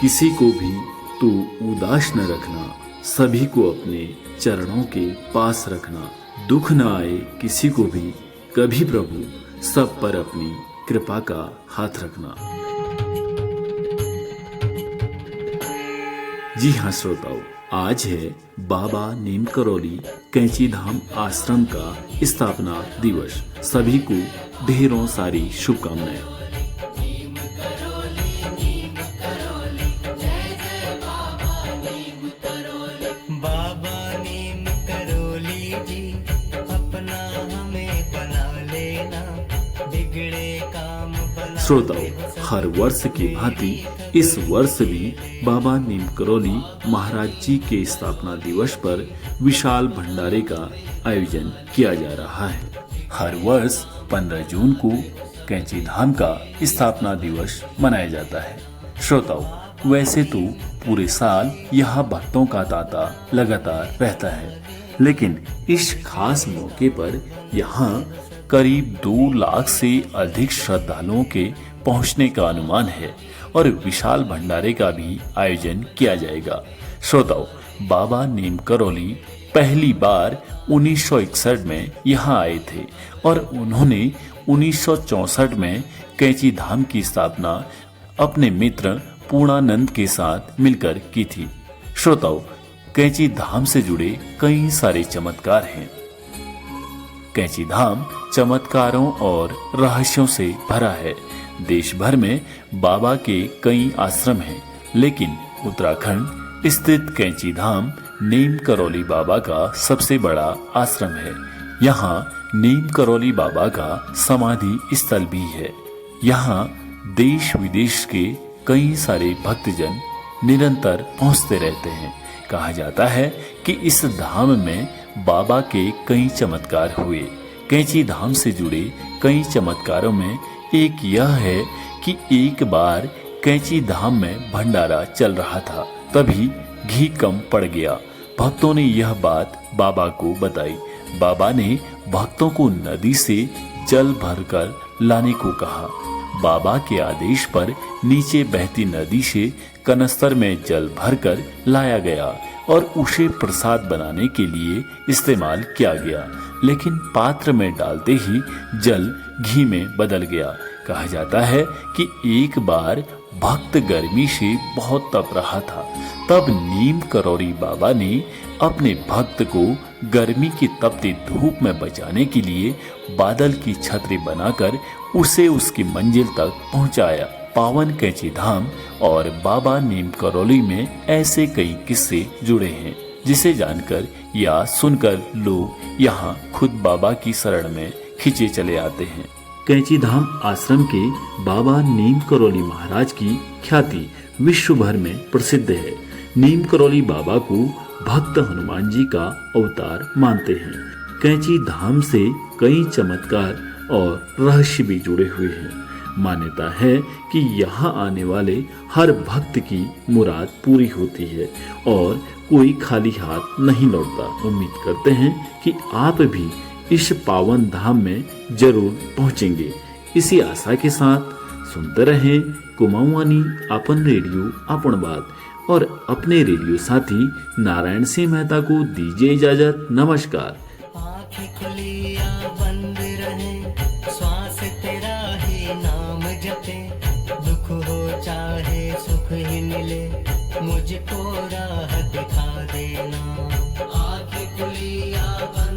किसी को भी तू उदास न रखना, सभी को अपने चरणों के पास रखना। दुख न आए किसी को भी कभी प्रभु, सब पर अपनी कृपा का हाथ रखना। जी हाँ श्रोताओ, आज है बाबा नीम करौली कैंची धाम आश्रम का स्थापना दिवस। सभी को ढेरों सारी शुभकामनाएं। बाबा नीम करौली जी, अपना हमें बना लेना, बिगड़े काम बना। श्रोताओं, हर वर्ष की भांति इस वर्ष भी बाबा नीम करौली महाराज जी के स्थापना दिवस पर विशाल भंडारे का आयोजन किया जा रहा है। हर वर्ष 15 जून को कैंची धाम का स्थापना दिवस मनाया जाता है। श्रोताओं, वैसे तो पूरे साल यहाँ भक्तों का तांता लगातार रहता है, लेकिन इस खास मौके पर यहाँ करीब 2 लाख से अधिक श्रद्धालुओं के पहुँचने का अनुमान है और विशाल भंडारे का भी आयोजन किया जाएगा। श्रोताओं, बाबा नीम करौली पहली बार 1961 में यहाँ आए थे और उन्होंने 1964 में कैंची धाम की स्थापना अपने मित्र पूर्णानंद के साथ मिलकर की थी। श्रोताओं, कैंची धाम से जुड़े कई सारे चमत्कार हैं। कैंची धाम चमत्कारों और रहस्यों से भरा है। देश भर में बाबा के कई आश्रम हैं, लेकिन उत्तराखंड स्थित कैंची धाम नीम करौली बाबा का सबसे बड़ा आश्रम है। यहाँ नीम करौली बाबा का समाधि स्थल भी है। यहाँ देश विदेश के कई सारे भक्तजन निरंतर पहुंचते रहते हैं। कहा जाता है कि इस धाम में बाबा के कई चमत्कार हुए। कैंची धाम से जुड़े कई चमत्कारों में एक यह है कि एक बार कैंची धाम में भंडारा चल रहा था, तभी घी कम पड़ गया। भक्तों ने यह बात बाबा को बताई। बाबा ने भक्तों को नदी से जल भरकर लाने को कहा। बाबा के आदेश पर नीचे बहती नदी से कनस्तर में जल भरकर लाया गया और उसे प्रसाद बनाने के लिए इस्तेमाल किया गया, लेकिन पात्र में डालते ही जल घी में बदल गया। कहा जाता है कि एक बार भक्त गर्मी से बहुत तप रहा था, तब नीम करौली बाबा ने अपने भक्त को गर्मी की तपती धूप में बचाने के लिए बादल की छतरी बनाकर उसे उसकी मंजिल तक पहुंचाया। पावन कैंची धाम और बाबा नीम करौली में ऐसे कई किस्से जुड़े हैं, जिसे जानकर या सुनकर लोग यहाँ खुद बाबा की शरण में खिंचे चले आते हैं। कैंची धाम आश्रम के बाबा नीम करौली महाराज की ख्याति विश्व भर में प्रसिद्ध है। नीम करौली बाबा को भक्त हनुमान जी का अवतार मानते हैं। कैंची धाम से कई चमत्कार और रहस्य भी जुड़े हुए हैं। मान्यता है कि यहाँ आने वाले हर भक्त की मुराद पूरी होती है और कोई खाली हाथ नहीं लौटता। उम्मीद करते हैं कि आप भी इस पावन धाम में जरूर पहुंचेंगे। इसी आशा के साथ सुनते रहें कुमाऊनी अपन रेडियो अपन बात और अपने रेडियो साथी नारायण सिंह मेहता को दीजिए इजाजत। नमस्कार। आँखें खुली या बंद रहे, श्वास तेरा ही नाम जपे, दुख हो चाहे सुख ही मिले, मुझको राह दिखा देना। आँखें खुली या बंद